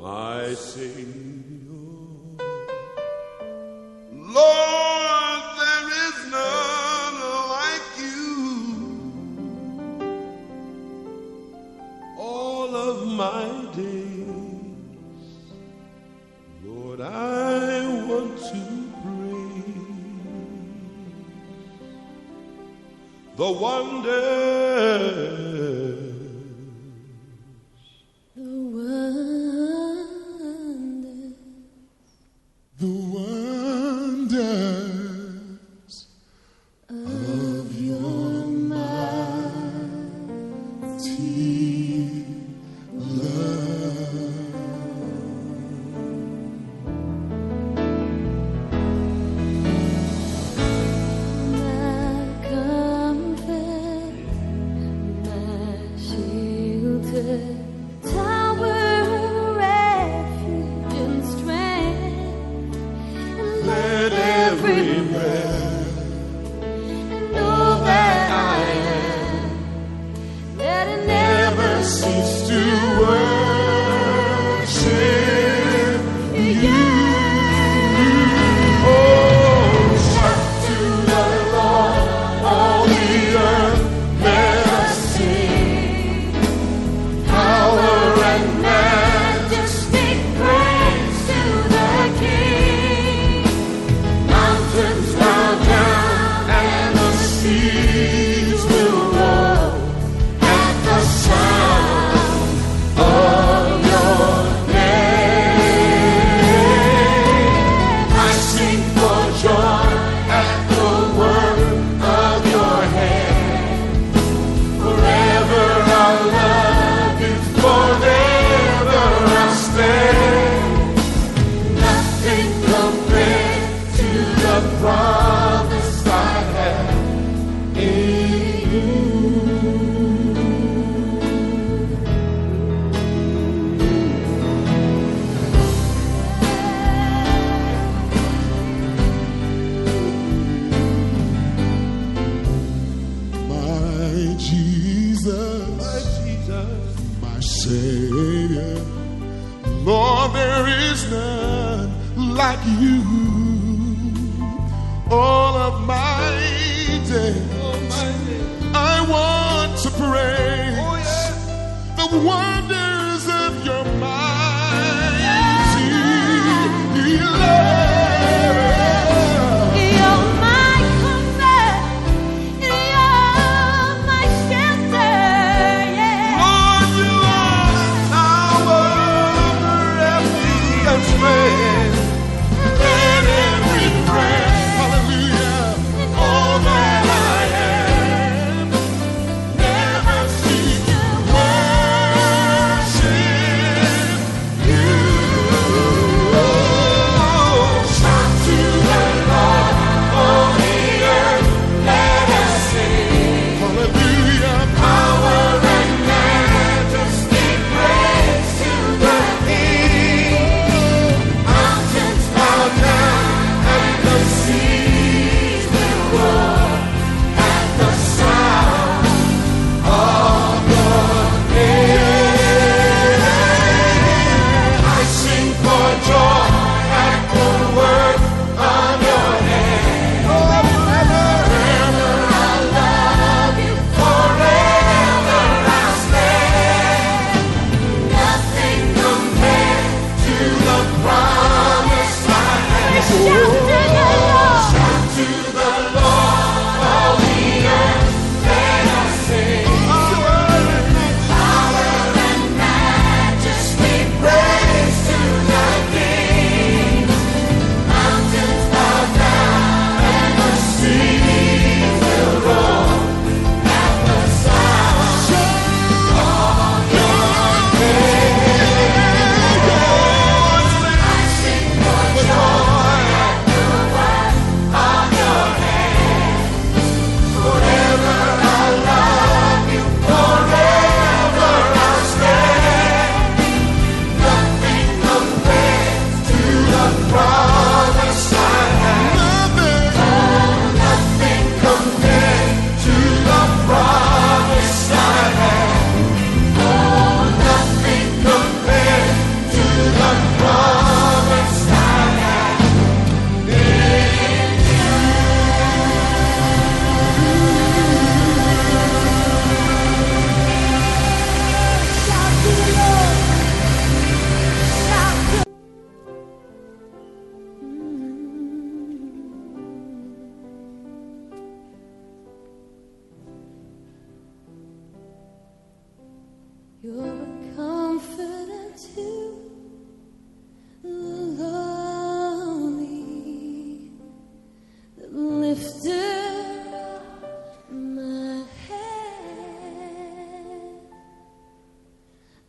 my Savior. Lord, there is none like you. All of my days, Lord, I want to praise the wonders. The wonders of your mighty love. My comfort, my shelter, tower, refuge and strength. Let every breath And all that I am, let it never cease to worship you. Oh, shout to the Lord, all the earth, let us sing. Power and majesty, praise to the King. mountains bow down and the seas will roll at the sound of your name. I sing for joy at the work of your hand. Forever I'll love you, forever I'll stand. Nothing compared to the promise I have in you. My Jesus, my Savior, Lord, there is none like you. All of my days, I want to praise the wonders of your mighty love. You're my comfort, you're my shelter, yeah. Lord, you are our refuge and strength. Let every breath, hallelujah, all that I am, never cease to worship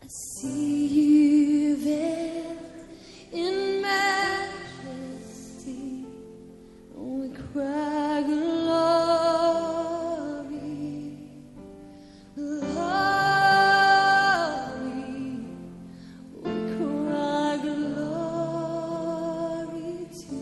I see you there in majesty. We cry glory, glory. We cry glory to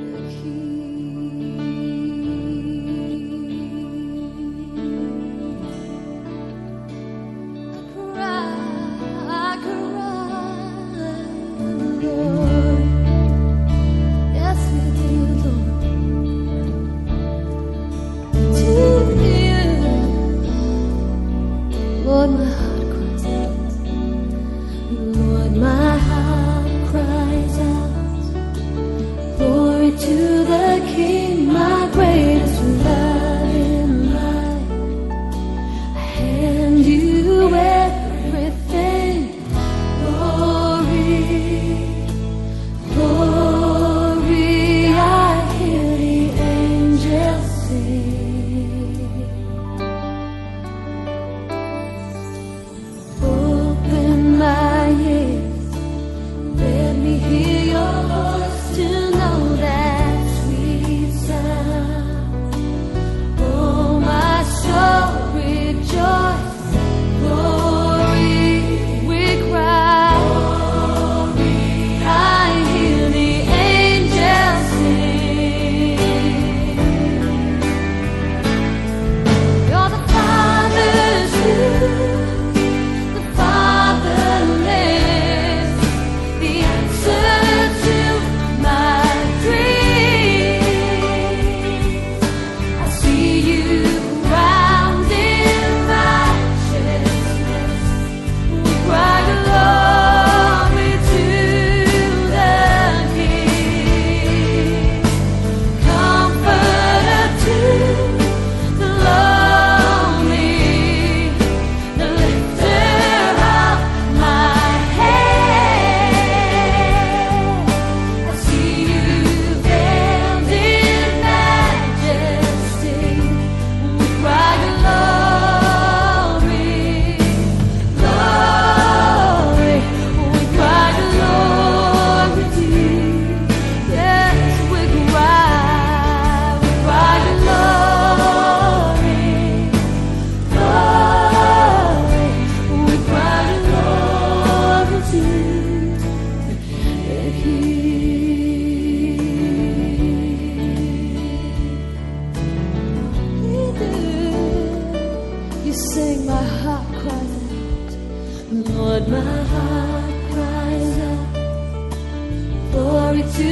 the King. I cry, Lord. Yes, we do, Lord. To you, Lord, my heart cries out. Lord, my heart cries out. Glory to the King, my greatest love in life. I hand you everything. Glory, glory, I hear the angels sing. Open my ears, let me hear your voice to know that sweet sound. Oh, my soul rejoice. Glory, we cry. I hear the angels sing. You're the Father's truth, the Fatherless, the answer to my dreams. I see you crowned in righteousness. We cry glory to the King, Comforter to the lonely, the lifter of my head. I see you veiled in majesty. We cry glory, glory. We cry glory to you. Yes, we cry glory, glory. We cry glory to the King. You do. You sing, my heart cries out. Lord, my heart cries out. Glory to